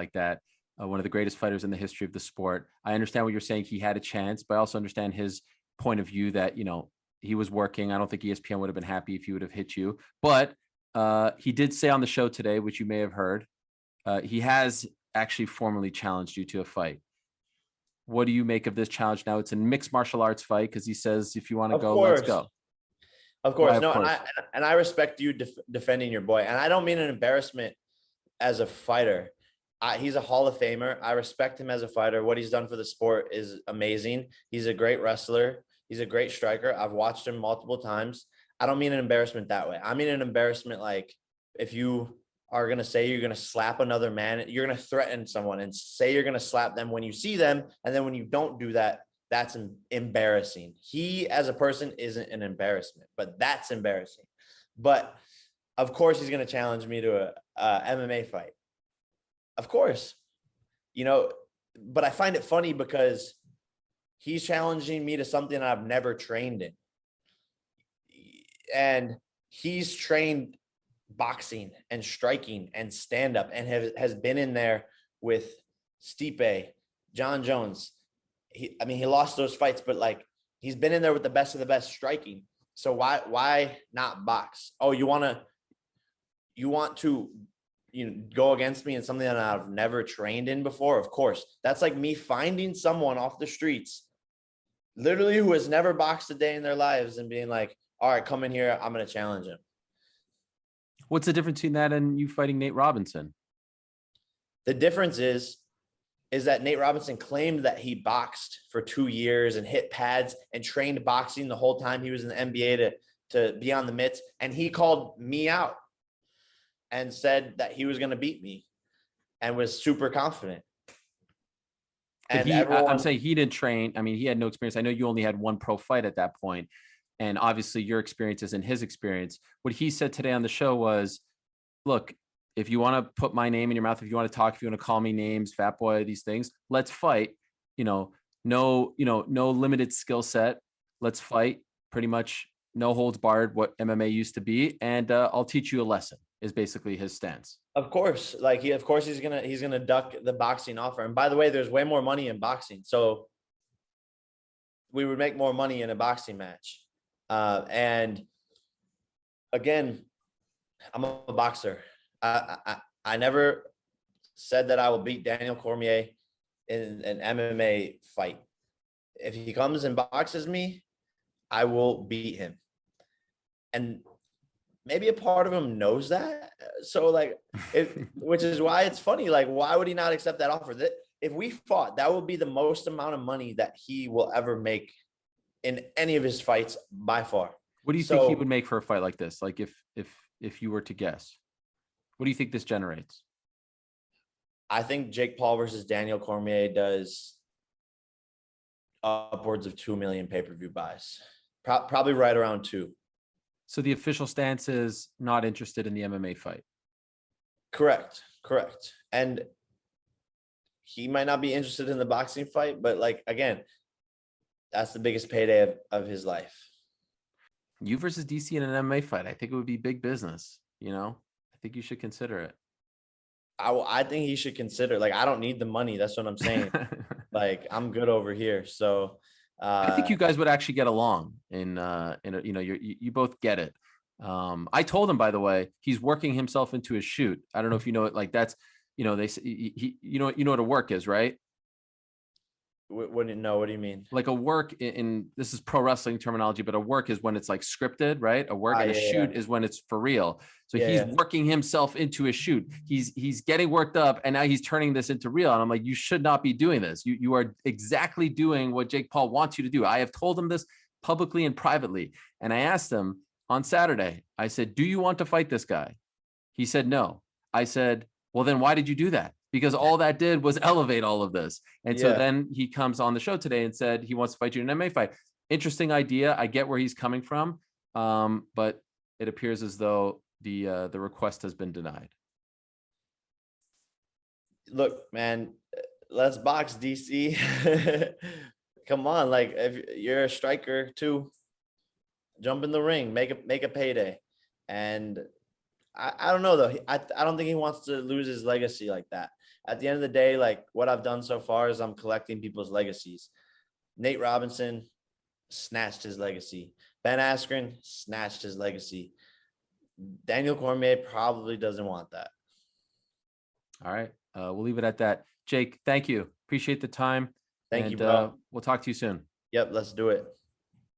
like that. One of the greatest fighters in the history of the sport. I understand what you're saying. He had a chance, but I also understand his point of view that, he was working. I don't think ESPN would have been happy if he would have hit you. But he did say on the show today, which you may have heard, he has actually formally challenged you to a fight. What do you make of this challenge now? It's a mixed martial arts fight because he says, if you want to go, let's go. Of course. Why, of no, course. And I respect you defending your boy. And I don't mean an embarrassment as a fighter. He's a Hall of Famer. I respect him as a fighter. What he's done for the sport is amazing. He's a great wrestler. He's a great striker. I've watched him multiple times. I don't mean an embarrassment that way. I mean an embarrassment like if you are going to say you're going to slap another man, you're going to threaten someone and say you're going to slap them when you see them. And then when you don't do that, that's embarrassing. He as a person isn't an embarrassment, but that's embarrassing. But of course, he's going to challenge me to a MMA fight. Of course, but I find it funny because he's challenging me to something I've never trained in. And he's trained boxing and striking and stand-up and has been in there with Stipe, John Jones. He lost those fights, but like he's been in there with the best of the best striking. So why not box? Oh, you want to go against me in something that I've never trained in before? Of course. That's like me finding someone off the streets, literally who has never boxed a day in their lives and being like, all right, come in here. I'm going to challenge him. What's the difference between that and you fighting Nate Robinson? The difference is that Nate Robinson claimed that he boxed for 2 years and hit pads and trained boxing the whole time he was in the NBA to be on the mitts. And he called me out and said that he was going to beat me and was super confident. And I'm saying he didn't train. I mean, he had no experience. I know you only had one pro fight at that point. And obviously your experience isn't his experience. What he said today on the show was, look, if you want to put my name in your mouth, if you want to talk, if you want to call me names, fat boy, these things, let's fight. No limited skill set. Let's fight. Pretty much no holds barred, what MMA used to be. And I'll teach you a lesson is basically his stance. Of course. He's going to duck the boxing offer. And by the way, there's way more money in boxing. So we would make more money in a boxing match. And again, I'm a boxer. I never said that I will beat Daniel Cormier in an MMA fight. If he comes and boxes me, I will beat him. And maybe a part of him knows that. So which is why it's funny. Like, why would he not accept that offer? That if we fought, that would be the most amount of money that he will ever make in any of his fights by far. What do you think he would make for a fight like this? Like if you were to guess, what do you think this generates? I think Jake Paul versus Daniel Cormier does upwards of 2 million pay-per-view buys, probably right around 2. So the official stance is not interested in the MMA fight. Correct. And he might not be interested in the boxing fight, but again, that's the biggest payday of his life. You versus DC in an MMA fight. I think it would be big business. I think you should consider it. I think he should consider. I don't need the money. That's what I'm saying. I'm good over here. So I think you guys would actually get along you both get it. I told him, by the way, he's working himself into his shoot. I don't know if you know it. That's, they say you know what a work is, right? What do you mean? Like a work in this is pro wrestling terminology, but a work is when it's scripted, right? A work and a shoot is when it's for real. So he's working himself into a shoot. He's getting worked up and now he's turning this into real. And I'm like, you should not be doing this. You are exactly doing what Jake Paul wants you to do. I have told him this publicly and privately. And I asked him on Saturday, I said, do you want to fight this guy? He said, no. I said, well, then why did you do that? Because all that did was elevate all of this. And so then he comes on the show today and said he wants to fight you in an MMA fight. Interesting idea. I get where he's coming from. But it appears as though the request has been denied. Look, man, let's box, DC. Come on. If you're a striker too, jump in the ring, make a payday. And I don't know though. I don't think he wants to lose his legacy like that. At the end of the day, like what I've done so far is I'm collecting people's legacies. Nate Robinson snatched his legacy. Ben Askren snatched his legacy. Daniel Cormier probably doesn't want that. All right. We'll leave it at that. Jake, thank you. Appreciate the time. Thank you, bro. We'll talk to you soon. Yep, let's do it.